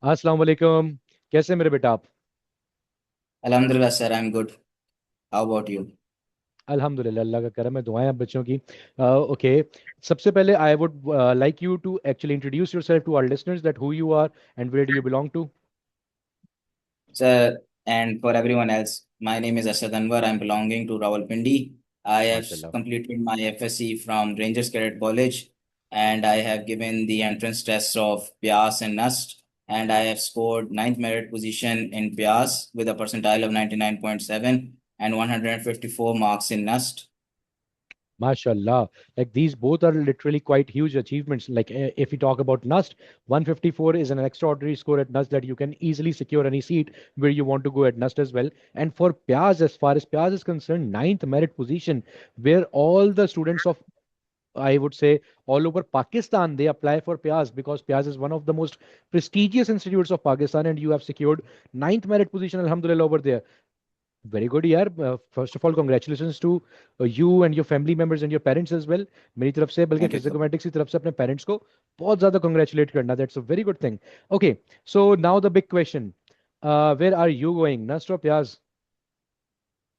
अस्सलाम वालेकुम। कैसे हैं मेरे बेटा आप? Alhamdulillah, sir, I'm good. How about you? अल्हम्दुलिल्लाह, अल्लाह का करम है, दुआएं आप बच्चों की। ओके। सबसे पहले I would like you to actually introduce yourself to our listeners that who you are and where do you belong to. Sir, and for everyone else, my name is Asad Anwer. I'm belonging to Rawalpindi. I have माशाल्लाह। completed my FSC from Rangers Cadet College, and I have given the entrance tests of PIAS and NUST, and I have scored ninth merit position in PIAS with a percentile of 99.7 and 154 marks in NUST. Mashallah. Like these both are literally quite huge achievements. Like if we talk about NUST, 154 is an extraordinary score at NUST that you can easily secure any seat where you want to go at NUST as well. And for PIAS, as far as PIAS is concerned, ninth merit position, where all the students of I would say all over Pakistan they apply for PIAS because PIAS is one of the most prestigious institutes of Pakistan, and you have secured ninth merit position, Alhamdulillah, over there. Very good, यार. First of all, congratulations to you and your family members and your parents as well. मेरी तरफ से बल्कि Thank you, sir. फिजिकोमेटिक्स की तरफ से अपने parents को बहुत ज़्यादा congratulate करना. That's a very good thing. Okay, so now the big question. Where are you going? NUST or PIAS?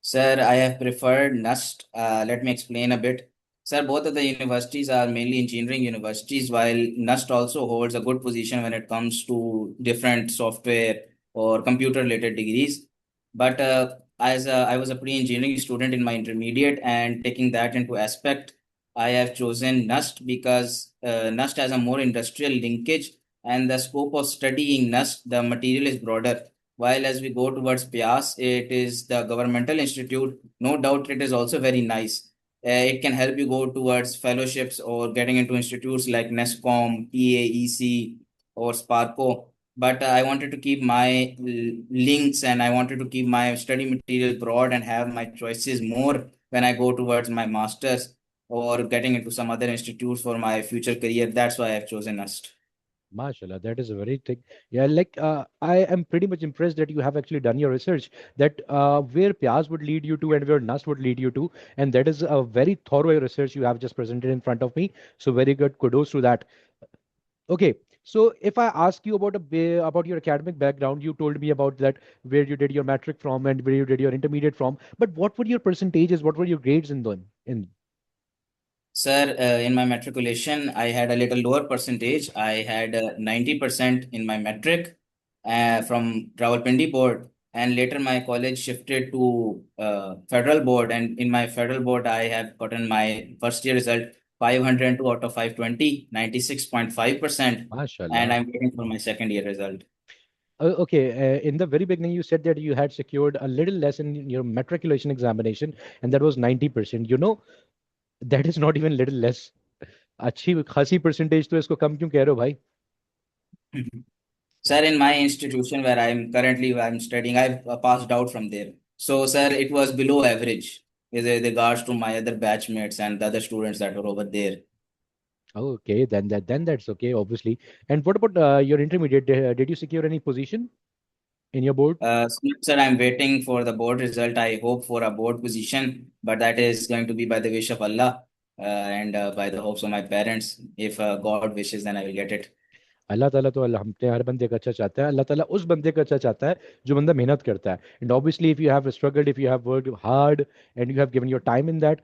Sir, I have preferred NUST. Let me explain a bit. Sir, both of the universities are mainly engineering universities, while NUST also holds a good position when it comes to different software or computer related degrees. But I was a pre-engineering student in my intermediate, and taking that into aspect, I have chosen NUST because NUST has a more industrial linkage, and the scope of studying NUST, the material is broader, while as we go towards PIAS, it is the governmental institute. No doubt it is also very nice. It can help you go towards fellowships or getting into institutes like NESCOM, PAEC, or SPARCO. But I wanted to keep my links, and I wanted to keep my study material broad and have my choices more when I go towards my master's or getting into some other institutes for my future career. That's why I've chosen UST. Mashallah, that is a very thick. Yeah, like I am pretty much impressed that you have actually done your research that where PIAS would lead you to and where NUST would lead you to, and that is a very thorough research you have just presented in front of me. So very good, kudos to that. Okay, so if I ask you about about your academic background, you told me about that where you did your matric from and where you did your intermediate from. But what were your percentages? What were your grades in them? In Sir, in my matriculation, I had a little lower percentage. I had 90% in my metric from Rawalpindi board, and later my college shifted to federal board. And in my federal board, I have gotten my first year result 502 out of 520, 96.5%, and Mashallah. I'm waiting for my second year result. Okay, in the very beginning, you said that you had secured a little less in your matriculation examination, and that was 90%. You know, that is not even little less. अच्छी खासी percentage तो इसको कम क्यों कह रहे हो भाई? Sir, in my institution where I'm studying, I've passed out from there. So, sir, it was below average with regards to my other batchmates and the other students that were over there. Okay, then that's okay, obviously. And what about your intermediate? Did you secure any position in your board? So, sir, I'm waiting for the board result. I hope for a board position, but that is going to be by the wish of Allah and by the hopes of my parents. If God wishes, then I will get it. अल्लाह ताला तो अल्लाह हम हर बंदे का अच्छा चाहता है. अल्लाह ताला उस बंदे का अच्छा चाहता है जो बंदा मेहनत करता है. And obviously, if you have struggled, if you have worked hard, and you have given your time in that,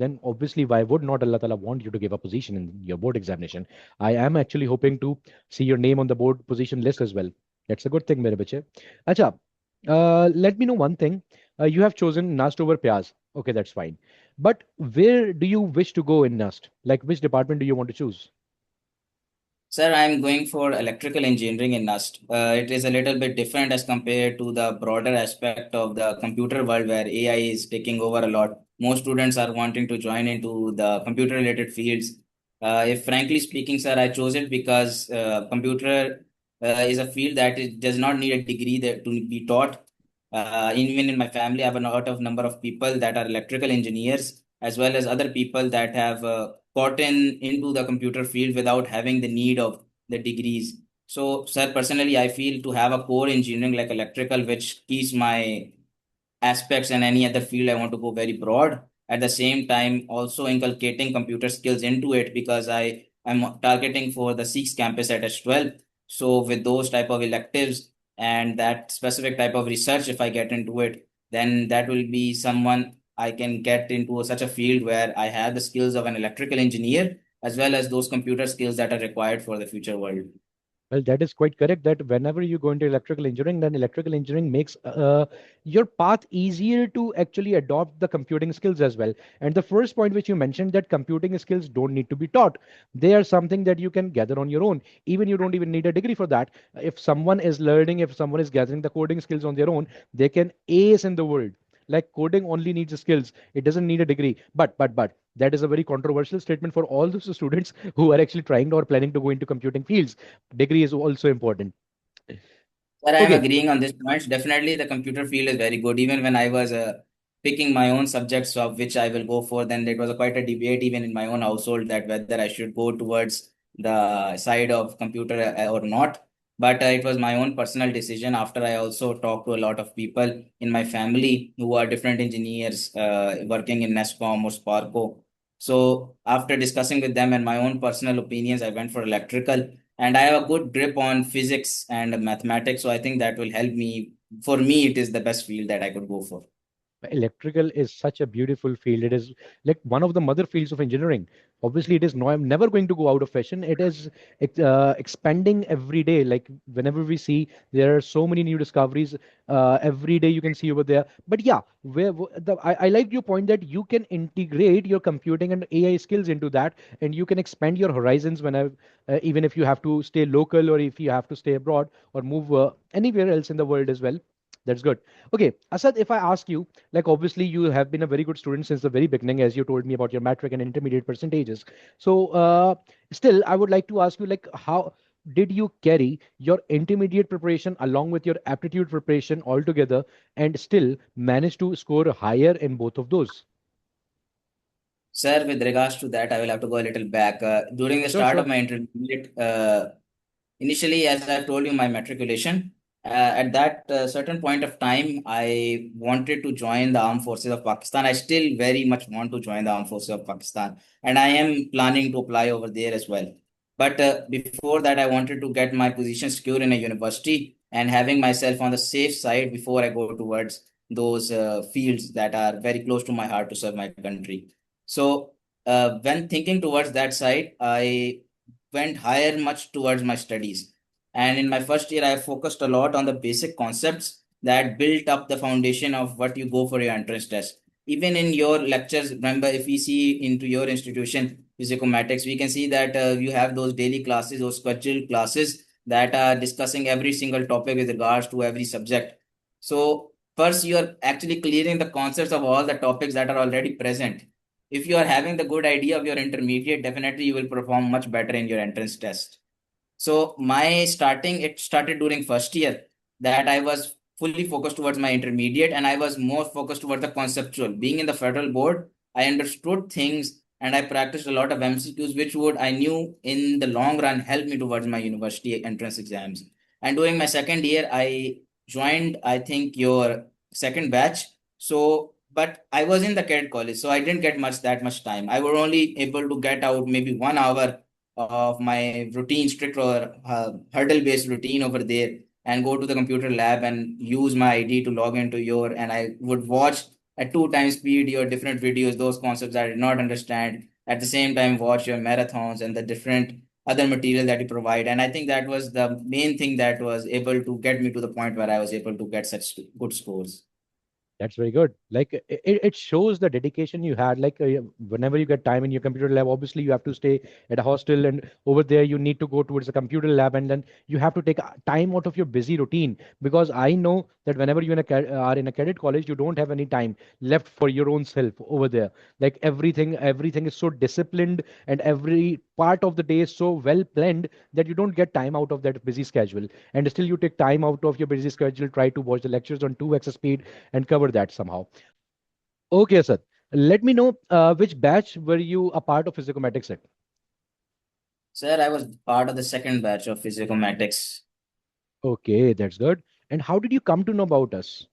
then obviously, why would not Allah Ta'ala want you to give a position in your board examination? I am actually hoping to see your name on the board position list as well. That's a good thing, मेरे बच्चे. अच्छा, let me know one thing. You have chosen NAST over PIAS. Okay, that's fine. But where do you wish to go in NAST? Like, which department do you want to choose? Sir, I'm going for electrical engineering in NUST. It is a little bit different as compared to the broader aspect of the computer world where AI is taking over a lot. Most students are wanting to join into the computer related fields. If frankly speaking, sir, I chose it because computer is a field that it does not need a degree that to be taught. Even in my family, I have a lot of number of people that are electrical engineers as well as other people that have gotten into the computer field without having the need of the degrees. So, sir, personally, I feel to have a core engineering like electrical, which keeps my aspects and any other field I want to go very broad. At the same time, also inculcating computer skills into it because I am targeting for the 6 campus at S12. So with those type of electives and that specific type of research, if I get into it, then that will be someone I can get into such a field where I have the skills of an electrical engineer as well as those computer skills that are required for the future world. Well, that is quite correct that whenever you go into electrical engineering, then electrical engineering makes your path easier to actually adopt the computing skills as well. And the first point which you mentioned, that computing skills don't need to be taught. They are something that you can gather on your own. Even you don't even need a degree for that. If someone is learning, if someone is gathering the coding skills on their own, they can ace in the world. Like coding only needs skills. It doesn't need a degree. But that is a very controversial statement for all those students who are actually trying or planning to go into computing fields. Degree is also important. But I am Okay. agreeing on this point. Definitely, the computer field is very good. Even when I was picking my own subjects of which I will go for, then it was quite a debate even in my own household that whether I should go towards the side of computer or not. But it was my own personal decision after I also talked to a lot of people in my family who are different engineers working in NESCOM or Sparco. So after discussing with them and my own personal opinions, I went for electrical and I have a good grip on physics and mathematics. So I think that will help me. For me, it is the best field that I could go for. Electrical is such a beautiful field. It is like one of the mother fields of engineering. Obviously, it is no, I'm never going to go out of fashion. It is expanding every day. Like whenever we see, there are so many new discoveries every day you can see over there. But yeah, I like your point that you can integrate your computing and AI skills into that, and you can expand your horizons whenever, even if you have to stay local or if you have to stay abroad or move anywhere else in the world as well. That's good. Okay, Asad, if I ask you, like obviously you have been a very good student since the very beginning, as you told me about your matric and intermediate percentages. So still, I would like to ask you, like, how did you carry your intermediate preparation along with your aptitude preparation all together and still manage to score higher in both of those? Sir, with regards to that, I will have to go a little back. During the Sure, start of sure. my intermediate, initially, as I've told you, my matriculation, at that certain point of time, I wanted to join the Armed Forces of Pakistan. I still very much want to join the Armed Forces of Pakistan, and I am planning to apply over there as well. But before that, I wanted to get my position secure in a university and having myself on the safe side before I go towards those fields that are very close to my heart to serve my country. So, when thinking towards that side, I went higher much towards my studies. And in my first year, I focused a lot on the basic concepts that built up the foundation of what you go for your entrance test. Even in your lectures, remember, if we see into your institution, Physikomatics, we can see that you have those daily classes, those scheduled classes that are discussing every single topic with regards to every subject. So, first, you are actually clearing the concepts of all the topics that are already present. If you are having the good idea of your intermediate, definitely you will perform much better in your entrance test. So it started during first year that I was fully focused towards my intermediate and I was more focused towards the conceptual. Being in the federal board, I understood things and I practiced a lot of MCQs, which would I knew in the long run help me towards my university entrance exams. And during my second year, I joined, I think, your second batch. So, but I was in the cadet college, so I didn't get that much time. I was only able to get out maybe 1 hour of my routine, strict or hurdle based routine over there, and go to the computer lab and use my ID to log into your, and I would watch at 2 times speed your different videos, those concepts I did not understand. At the same time, watch your marathons and the different other material that you provide. And I think that was the main thing that was able to get me to the point where I was able to get such good scores. That's very good. Like it shows the dedication you had. Like whenever you get time in your computer lab, obviously you have to stay at a hostel, and over there you need to go towards the computer lab, and then you have to take time out of your busy routine. Because I know that whenever you are in a cadet college, you don't have any time left for your own self over there. Like everything is so disciplined, and every part of the day is so well planned that you don't get time out of that busy schedule. And still you take time out of your busy schedule, try to watch the lectures on 2x speed and cover that somehow. Okay, sir. Let me know which batch were you a part of Physikomatics at? Sir, I was part of the second batch of Physikomatics. Okay, that's good. And how did you come to know about us?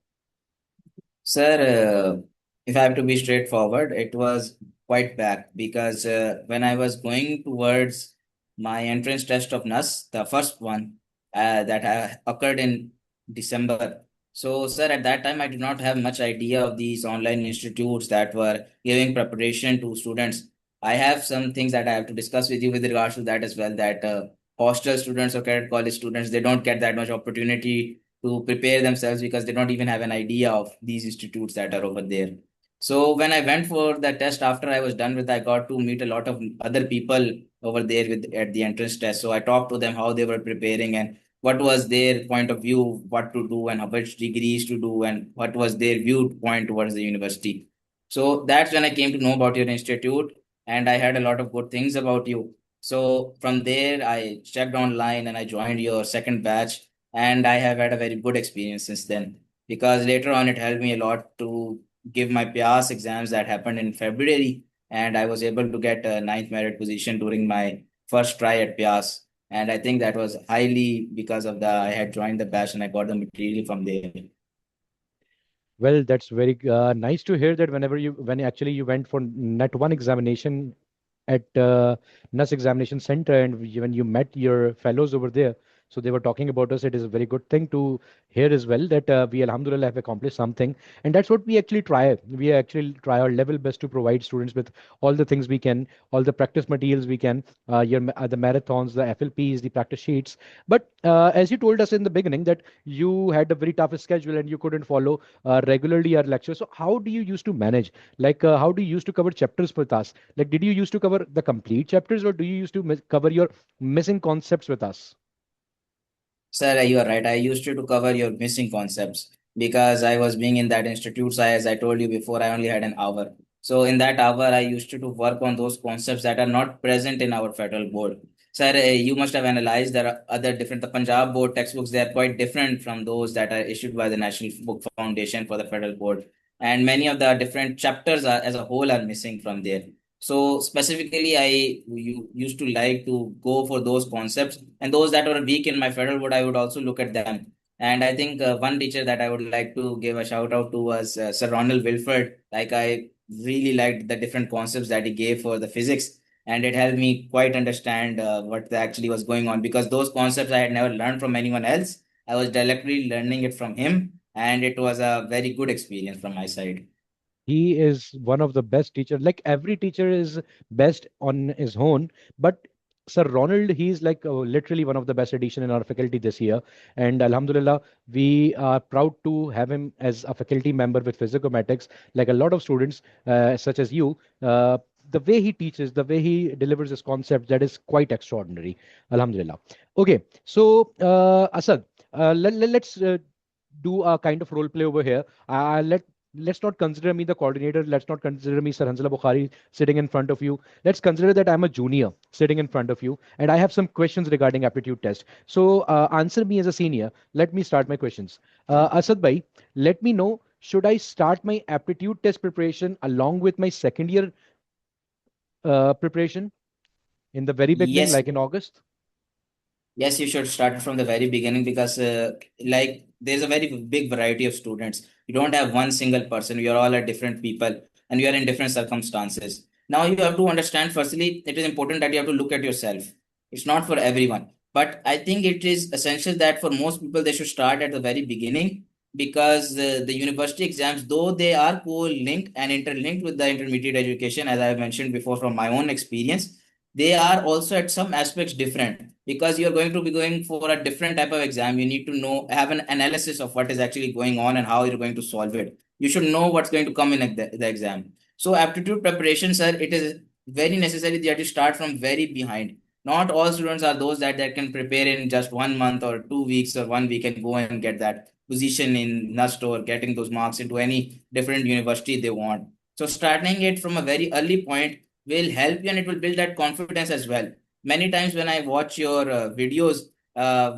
Sir, if I have to be straightforward, it was quite back because when I was going towards my entrance test of NUS, the first one, that occurred in December. So, sir, at that time, I did not have much idea of these online institutes that were giving preparation to students. I have some things that I have to discuss with you with regards to that as well. That hostel students or cadet college students, they don't get that much opportunity to prepare themselves because they don't even have an idea of these institutes that are over there. So when I went for the test after I was done with, I got to meet a lot of other people over there with at the entrance test. So I talked to them how they were preparing and what was their point of view, what to do and which degrees to do and what was their viewpoint towards the university. So that's when I came to know about your institute and I heard a lot of good things about you. So from there, I checked online and I joined your second batch and I have had a very good experience since then because later on it helped me a lot to give my PIAS exams that happened in February, and I was able to get a ninth merit position during my first try at PIAS. And I think that was highly because of the I had joined the batch and I got the material from there. Well, that's very nice to hear that when actually you went for net one examination at NUS examination center and when you met your fellows over there, so they were talking about us. It is a very good thing to hear as well that we Alhamdulillah have accomplished something, and that's what we actually try. We actually try our level best to provide students with all the things we can, all the practice materials we can, the marathons, the FLPs, the practice sheets. But as you told us in the beginning that you had a very tough schedule and you couldn't follow regularly our lectures. So how do you used to manage? Like, how do you used to cover chapters with us? Like, did you used to cover the complete chapters or do you used to cover your missing concepts with us? Sir, you are right. I used to cover your missing concepts because I was being in that institute. So as I told you before, I only had an hour. So in that hour, I used to work on those concepts that are not present in our federal board. Sir, you must have analyzed there are other different, the Punjab board textbooks, they are quite different from those that are issued by the National Book Foundation for the federal board. And many of the different chapters are, as a whole are missing from there. So specifically, used to like to go for those concepts and those that were weak in my federal board, I would also look at them. And I think one teacher that I would like to give a shout out to was Sir Ronald Wilford. Like I really liked the different concepts that he gave for the physics, and it helped me quite understand what actually was going on because those concepts I had never learned from anyone else. I was directly learning it from him, and it was a very good experience from my side. He is one of the best teachers. Like every teacher is best on his own, but Sir Ronald, he's like literally one of the best addition in our faculty this year. And Alhamdulillah, we are proud to have him as a faculty member with Physikomatics. Like a lot of students, such as you, the way he teaches, the way he delivers his concept, that is quite extraordinary. Alhamdulillah. Okay, so Asad, let's do a kind of role play over here. Let's not consider me the coordinator. Let's not consider me Sir Hanzala Bukhari sitting in front of you. Let's consider that I'm a junior sitting in front of you, and I have some questions regarding aptitude test. So answer me as a senior. Let me start my questions. Asad bhai, let me know. Should I start my aptitude test preparation along with my second year preparation in the very beginning, Yes, like in August? yes, you should start from the very beginning because, like, there's a very big variety of students. You don't have one single person. We are all are different people, and we are in different circumstances. Now, you have to understand. Firstly, it is important that you have to look at yourself. It's not for everyone, but I think it is essential that for most people they should start at the very beginning because the university exams, though they are co-linked and interlinked with the intermediate education, as I have mentioned before from my own experience, they are also at some aspects different because you're going to be going for a different type of exam. You need to know, have an analysis of what is actually going on and how you're going to solve it. You should know what's going to come in the exam. So aptitude preparation, sir, it is very necessary that you start from very behind. Not all students are those that can prepare in just 1 month or 2 weeks or 1 week and go and get that position in NUST or getting those marks into any different university they want. So starting it from a very early point will help you and it will build that confidence as well. Many times when I watch your videos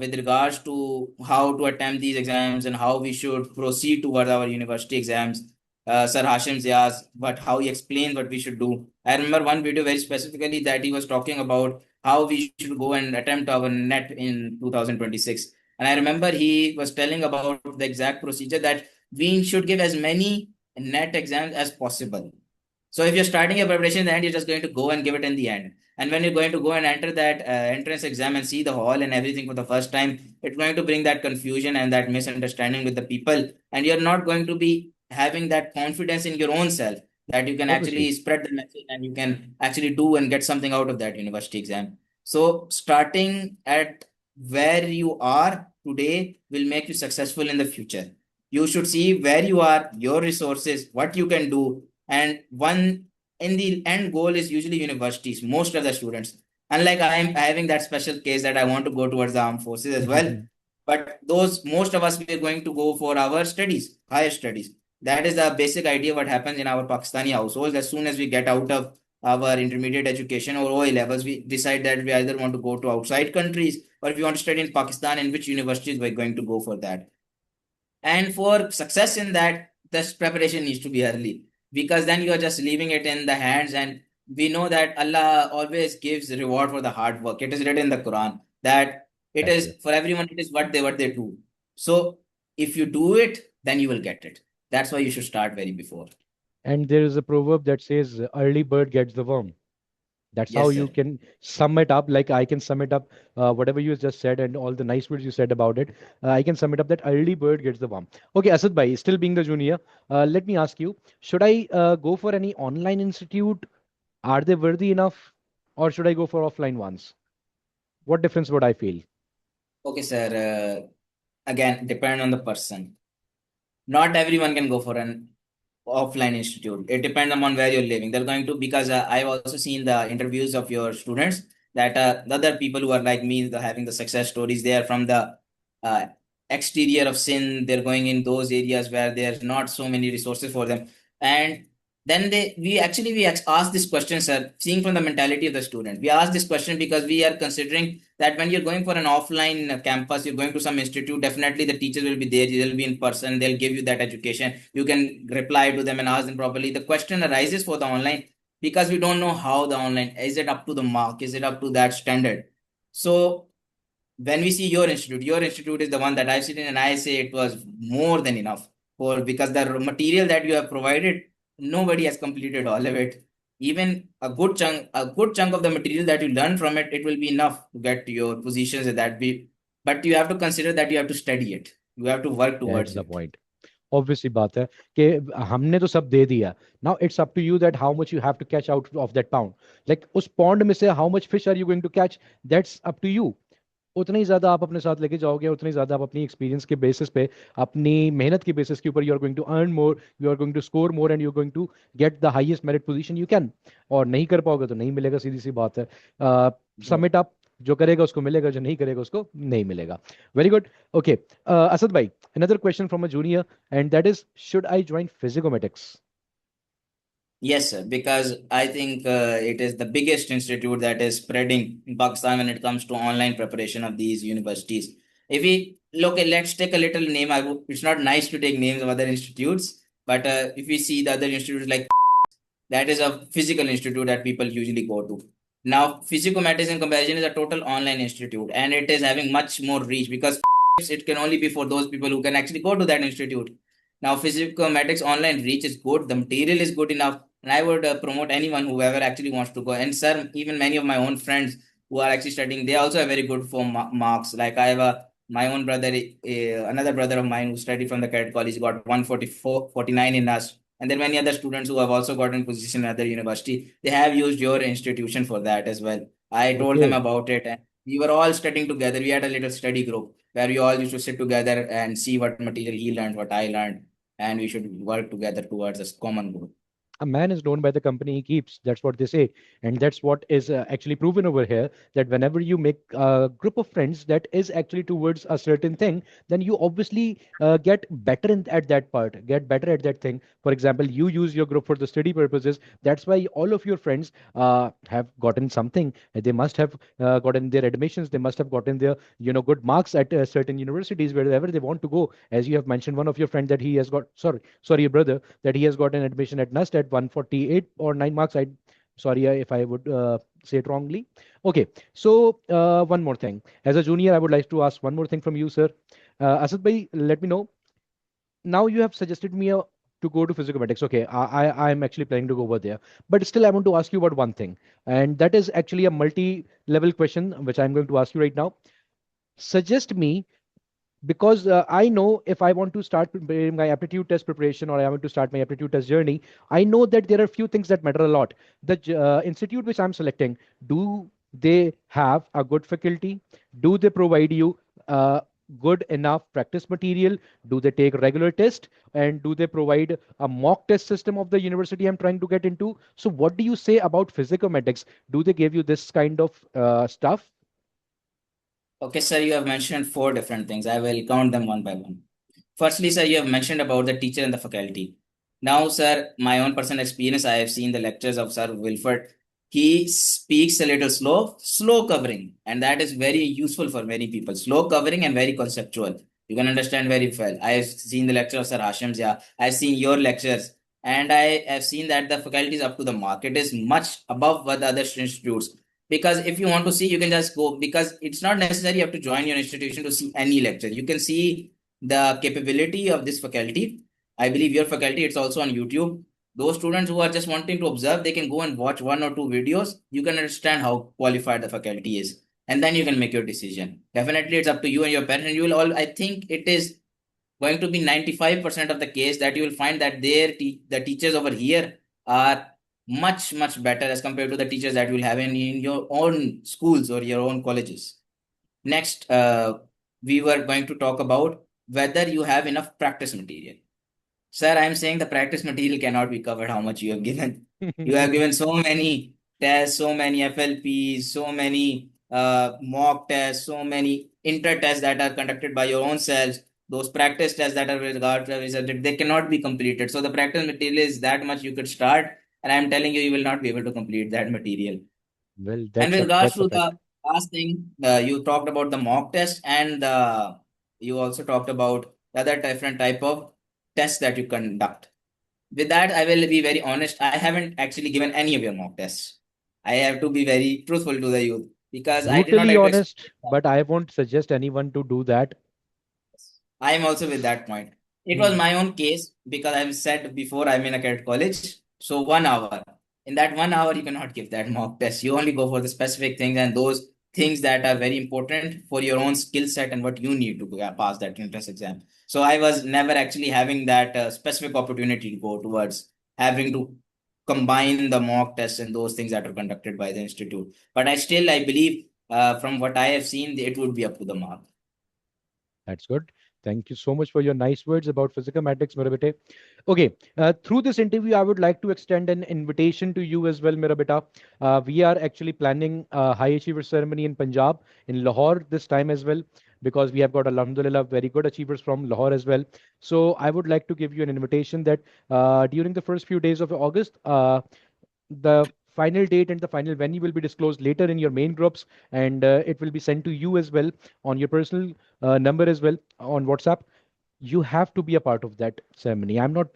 with regards to how to attempt these exams and how we should proceed toward our university exams, Sir Hashim Zia's, but how he explains what we should do. I remember one video very specifically that he was talking about how we should go and attempt our net in 2026. And I remember he was telling about the exact procedure that we should give as many net exams as possible. So if you're starting your preparation in the end, you're just going to go and give it in the end. And when you're going to go and enter that entrance exam and see the hall and everything for the first time, it's going to bring that confusion and that misunderstanding with the people. And you're not going to be having that confidence in your own self that you can actually Obviously. spread the message and you can actually do and get something out of that university exam. So starting at where you are today will make you successful in the future. You should see where you are, your resources, what you can do, and one in the end goal is usually universities. Most of the students, unlike I am having that special case that I want to go towards the armed forces as well, but those most of us we are going to go for our studies, higher studies. That is the basic idea what happens in our Pakistani households. As soon as we get out of our intermediate education or OA levels, we decide that we either want to go to outside countries or if we want to study in Pakistan, in which universities we're going to go for that. And for success in that, this preparation needs to be early because then you are just leaving it in the hands. And we know that Allah always gives reward for the hard work. It is written in the Quran that it That's is true. for everyone, it is what they do. So if you do it, then you will get it. That's why you should start very before. And there is a proverb that says, early bird gets the worm. That's how Yes, you sir. can sum it up. Like I can sum it up, whatever you just said and all the nice words you said about it. I can sum it up that early bird gets the worm. Okay, Asad bhai, still being the junior, let me ask you, should I go for any online institute? Are they worthy enough? Or should I go for offline ones? What difference would I feel? Okay, sir. Again, depend on the person. Not everyone can go for an offline institute. It depends upon where you're living. They're going to because I've also seen the interviews of your students that the other people who are like me, the, having the success stories. They are from the uh, exterior of sin. They're going in those areas where there's not so many resources for them, and then we ask this question, sir. Seeing from the mentality of the student, we ask this question because we are considering that when you're going for an offline campus, you're going to some institute, definitely the teachers will be there, they'll be in person, they'll give you that education, you can reply to them and ask them properly. The question arises for the online because we don't know how the online is, it up to the mark, is it up to that standard. So when we see your institute is the one that I've seen and I say it was more than enough for because the material that you have provided, nobody has completed all of it. Even a good chunk of the material that you learn from it, it will be enough to get to your positions that be. But you have to consider that you have to study it. You have to work That's towards the it. point. Obviously बात है कि हमने तो सब दे दिया. Now it's up to you that how much you have to catch out of that pound. Like उस pond में से how much fish are you going to catch? That's up to you. उतना ही ज्यादा आप अपने साथ लेके जाओगे, उतना ही ज्यादा आप अपनी एक्सपीरियंस के बेसिस पे, अपनी मेहनत के बेसिस के ऊपर you are going to earn more, you are going to score more and you are going to get the highest merit position you can. और नहीं कर पाओगे तो नहीं मिलेगा, सीधी सी बात है. Yes. समिट अप, जो करेगा उसको मिलेगा, जो नहीं करेगा उसको नहीं मिलेगा. Very good. ओके असद भाई, another question from a junior, and that is, should I join Physikomatics? Yes, sir, because I think it is the biggest institute that is spreading in Pakistan when it comes to online preparation of these universities. If we look, let's take a little name. It's not nice to take names of other institutes, but if we see the other institutes like that is a physical institute that people usually go to. Now, Physikomatics in comparison is a total online institute and it is having much more reach because it can only be for those people who can actually go to that institute. Now, Physikomatics online reach is good, the material is good enough, and I would promote anyone whoever actually wants to go. And sir, even many of my own friends who are actually studying, they also have very good for marks. Like I have my own brother, another brother of mine who studied from the cadet college, got 144, 49 in us, and there are many other students who have also gotten position in other university. They have used your institution for that as well. I told them Okay. about it and we were all studying together. We had a little study group where we all used to sit together and see what material he learned, what I learned, and we should work together towards a common goal. A man is known by the company he keeps. That's what they say. And that's what is actually proven over here, that whenever you make a group of friends that is actually towards a certain thing, then you obviously get better at that part, get better at that thing. For example, you use your group for the study purposes. That's why all of your friends have gotten something. They must have gotten their admissions. They must have gotten their, good marks at certain universities wherever they want to go. As you have mentioned, one of your friend that he has got, sorry, your brother, that he has got an admission at NUST at 148 or 9 marks. I sorry if I would say it wrongly. Okay, so one more thing. As a junior, I would like to ask one more thing from you, sir. Asad bhai, let me know. Now you have suggested me a to go to physicomathematics. Okay, I'm actually planning to go over there. But still, I want to ask you about one thing, and that is actually a multi-level question, which I'm going to ask you right now. Suggest me, because I know if I want to start preparing my aptitude test preparation, or I want to start my aptitude test journey, I know that there are few things that matter a lot. The institute which I'm selecting, do they have a good faculty? Do they provide you good enough practice material? Do they take regular test? And do they provide a mock test system of the university I'm trying to get into? So what do you say about physicomathematics? Do they give you this kind of stuff? Okay, sir, you have mentioned four different things. I will count them one by one. Firstly, sir, you have mentioned about the teacher and the faculty. Now, sir, my own personal experience, I have seen the lectures of Sir Wilford. He speaks a little slow covering, and that is very useful for many people. Slow covering and very conceptual. You can understand very well. I have seen the lecture of Sir Hashim Zia. I have seen your lectures, and I have seen that the faculty is up to the mark. It is much above what the other institutes. Because if you want to see, you can just go, because it's not necessary you have to join your institution to see any lecture. You can see the capability of this faculty. I believe your faculty, it's also on YouTube. Those students who are just wanting to observe, they can go and watch one or two videos. You can understand how qualified the faculty is. And then you can make your decision. Definitely, it's up to you and your parents. And you will all, I think it is going to be 95% of the case that you will find that the teachers over here are much better as compared to the teachers that you will have in your own schools or your own colleges. Next, we were going to talk about whether you have enough practice material. Sir, I'm saying the practice material cannot be covered how much you have given. You have given so many tests, so many FLPs, so many mock tests, so many inter tests that are conducted by your own selves. Those practice tests that are with regard to resulted, they cannot be completed. So the practice material is that much you could start, and I'm telling you, you will not be able to complete that material. Well, And with regards that's a to fact. the last thing, you talked about the mock test, and you also talked about the other different type of tests that you conduct. With that, I will be very honest. I haven't actually given any of your mock tests. I have to be very truthful to the youth because I did not Brutally like to honest, experience that. but I won't suggest anyone to do that. I am also with that point. It was Hmm. my own case because I've said before I'm in a cadet college. So 1 hour. In that 1 hour, you cannot give that mock test. You only go for the specific things and those things that are very important for your own skill set and what you need to pass that entrance exam. So I was never actually having that specific opportunity to go towards having to combine the mock tests and those things that are conducted by the institute. But I believe from what I have seen, it would be up to the mark. That's good. Thank you so much for your nice words about physicomathematics, मेरे बेटे. Okay, through this interview, I would like to extend an invitation to you as well, मेरा बेटा. We are actually planning a high achiever ceremony in Punjab, in Lahore this time as well, because we have got, alhamdulillah, very good achievers from Lahore as well. So I would like to give you an invitation that during the first few days of August, the final date and the final venue will be disclosed later in your main groups, and it will be sent to you as well on your personal number as well on WhatsApp. You have to be a part of that ceremony. I'm not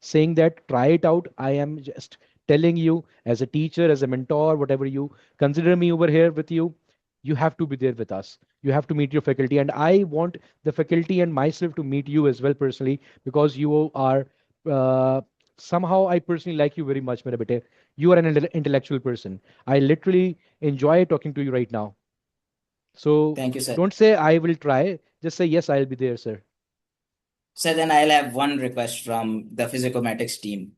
saying that try it out. I am just telling you, as a teacher, as a mentor, whatever you consider me over here with you, you have to be there with us. You have to meet your faculty, and I want the faculty and myself to meet you as well personally, because you are uh, somehow, I personally like you very much, mere bete. You are an intellectual person. I literally enjoy talking to you right now. So Thank you, sir. don't say I will try. Just say yes, I'll be there, sir. So then I'll have one request from the Physikomatics team.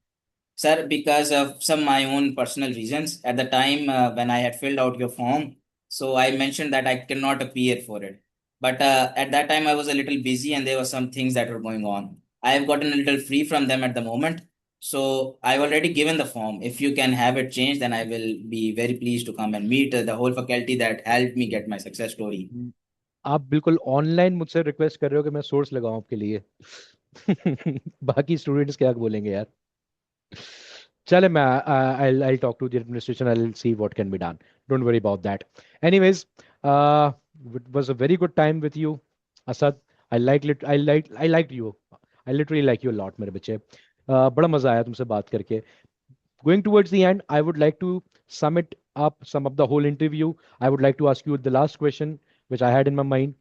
Sir, because of some my own personal reasons, at the time when I had filled out your form, so I mentioned that I cannot appear for it. But at that time, I was a little busy and there were some things that were going on. I have gotten a little free from them at the moment. So I've already given the form. If you can have it changed, then I will be very pleased to come and meet the whole faculty that helped me get my success story. हम्म, आप बिल्कुल online मुझसे request कर रहे हो कि मैं source लगाऊं आपके लिए. बाकी स्टूडेंट्स क्या बोलेंगे यार. चले मैं I'll talk to the administration. I'll see what can be done. Don't worry about that. Anyways, it was a very good time with you, Asad. I liked you. I literally like you a lot, मेरे बच्चे. बड़ा मजा आया तुमसे बात करके. Going towards the end, I would like to sum it up, sum up the whole interview. I would like to ask you the last question, which I had in my mind.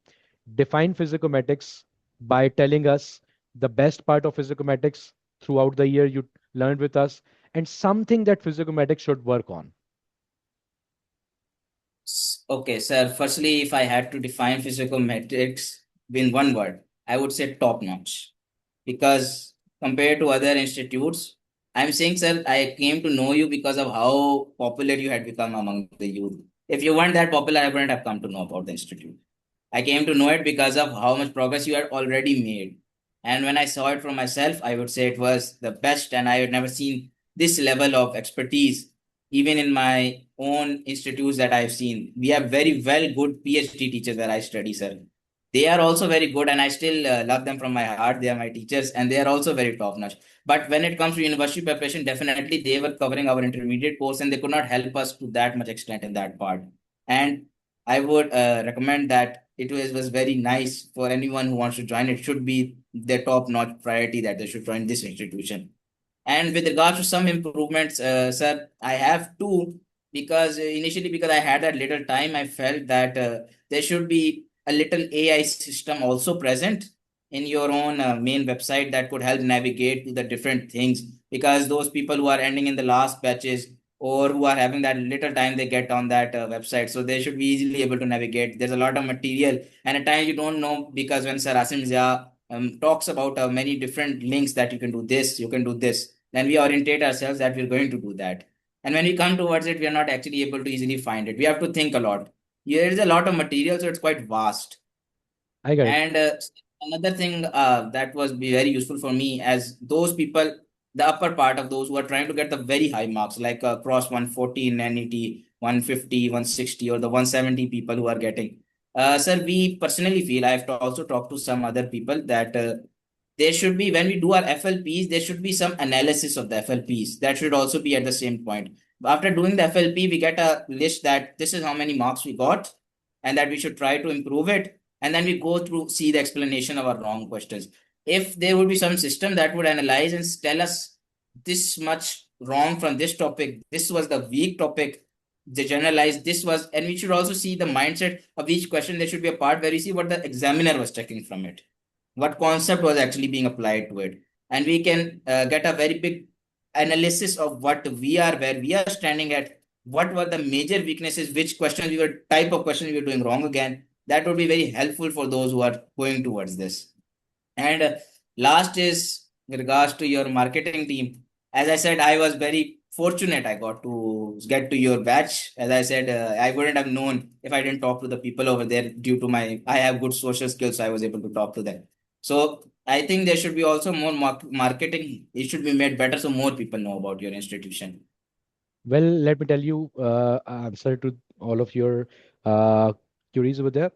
Define physicomathematics by telling us the best part of physicomathematics, throughout the year you learned with us, and something that Physikomatics should work on? Okay, sir. Firstly, if I had to define physicometrics in one word, I would say top notch. Because compared to other institutes, I'm saying, sir, I came to know you because of how popular you had become among the youth. If you weren't that popular, I wouldn't have come to know about the institute. I came to know it because of how much progress you had already made. And when I saw it for myself, I would say it was the best, and I had never seen this level of expertise, even in my own institutes that I've seen. We have very well good PhD teachers where I study, sir. They are also very good, and I still love them from my heart. They are my teachers, and they are also very top notch. But when it comes to university preparation, definitely they were covering our intermediate course, and they could not help us to that much extent in that part. And I would recommend that was very nice for anyone who wants to join. It should be their top notch priority that they should join this institution. And with regards to some improvements, sir, I have two because initially, because I had that little time, I felt that there should be a little AI system also present in your own main website that could help navigate to the different things. Because those people who are ending in the last batches or who are having that little time they get on that website, so they should be easily able to navigate. There's a lot of material, and at times you don't know because when Sir Hashim Zia talks about many different links that you can do this, you can do this, then we orientate ourselves that we're going to do that. And when we come towards it, we are not actually able to easily find it. We have to think a lot. There is a lot of material, so it's quite vast. I get it. And another thing that was be very useful for me as those people, the upper part of those who are trying to get the very high marks, like cross 140 in NET, 150, 160, or the 170 people who are getting. Sir, we personally feel, I've also talked to some other people that there should be, when we do our FLPs, there should be some analysis of the FLPs. That should also be at the same point. After doing the FLP, we get a list that this is how many marks we got and that we should try to improve it. And then we go through, see the explanation of our wrong questions. If there would be some system that would analyze and tell us this much wrong from this topic, this was the weak topic, the generalized, this was, and we should also see the mindset of each question. There should be a part where we see what the examiner was checking from it, what concept was actually being applied to it, and we can get a very big analysis of what we are, where we are standing at, what were the major weaknesses, which questions we were, type of questions we were doing wrong again. That would be very helpful for those who are going towards this. And last is with regards to your marketing team. As I said, I was very fortunate. I got to get to your batch. As I said, I wouldn't have known if I didn't talk to the people over there due to I have good social skills, so I was able to talk to them. So I think there should be also more marketing. It should be made better so more people know about your institution. Well, let me tell you, answer to all of your uh, queries over there.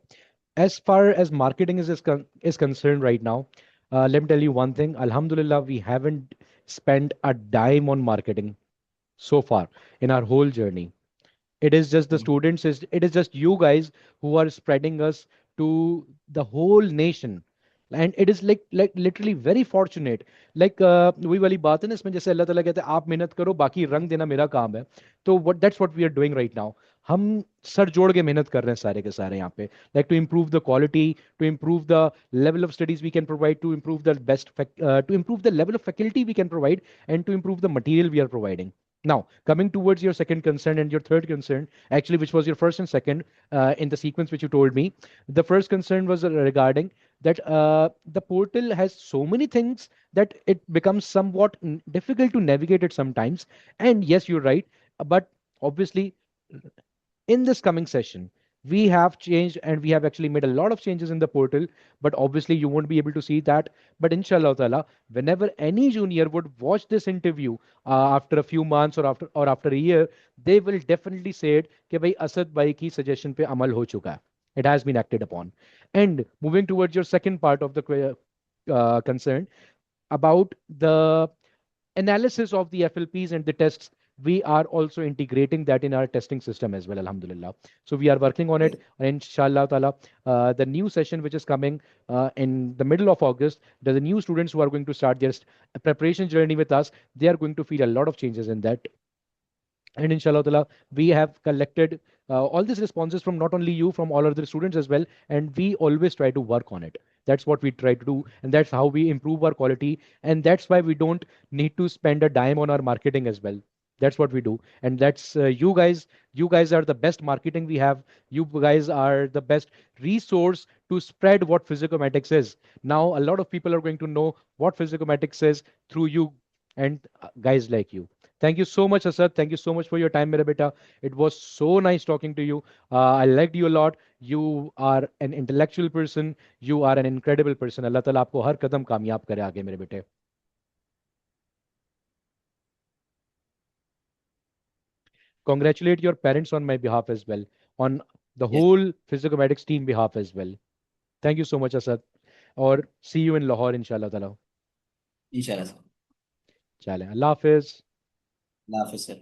As far as marketing is concerned right now, let me tell you one thing. Alhamdulillah, we haven't spent a dime on marketing so far in our whole journey. It is just the students, it is just you guys who are spreading us to the whole nation. And it is like literally very fortunate. Like वही वाली बात है ना, इसमें जैसे अल्लाह ताला कहते हैं आप मेहनत करो बाकी रंग देना मेरा काम है. तो what that's what we are doing right now. हम सर जोड़ के मेहनत कर रहे हैं सारे के सारे यहाँ पे, like to improve the quality, to improve the level of studies we can provide, to improve the to improve the level of faculty we can provide, and to improve the material we are providing. Now, coming towards your second concern and your third concern, actually, which was your first and second in the sequence which you told me, the first concern was regarding that the portal has so many things that it becomes somewhat difficult to navigate it sometimes. And yes, you're right. But obviously, in this coming session, we have changed and we have actually made a lot of changes in the portal, but obviously you won't be able to see that. But inshallah ta'ala, whenever any junior would watch this interview after a few months or after a year, they will definitely say it कि भाई असद भाई की suggestion पे अमल हो चुका है. It has been acted upon. And moving towards your second part of the concern about the analysis of the FLPs and the tests, we are also integrating that in our testing system as well, alhamdulillah. So we are working on it. And inshallah ta'ala, the new session which is coming in the middle of August, the new students who are going to start their preparation journey with us, they are going to feel a lot of changes in that. And inshallah ta'ala, we have collected all these responses from not only you, from all other students as well. And we always try to work on it. That's what we try to do, and that's how we improve our quality. And that's why we don't need to spend a dime on our marketing as well. That's what we do, and that's you guys. You guys are the best marketing we have. You guys are the best resource to spread what physicomatic is. Now, a lot of people are going to know what physicomatic is through you and guys like you. Thank you so much, Asad. Thank you so much for your time, mera beta. It was so nice talking to you. I liked you a lot. You are an intellectual person. You are an incredible person. Allah Ta'ala आपको हर कदम कामयाब करे आगे मेरे बेटे. Congratulate your parents on my behalf as well, on the Yes, whole Physikomatics team behalf as well. Thank you so much, Asad. और see you in Lahore, inshallah ताला. inshallah, sir. चलें, अल्लाह हाफिज. Allah Hafiz, sir.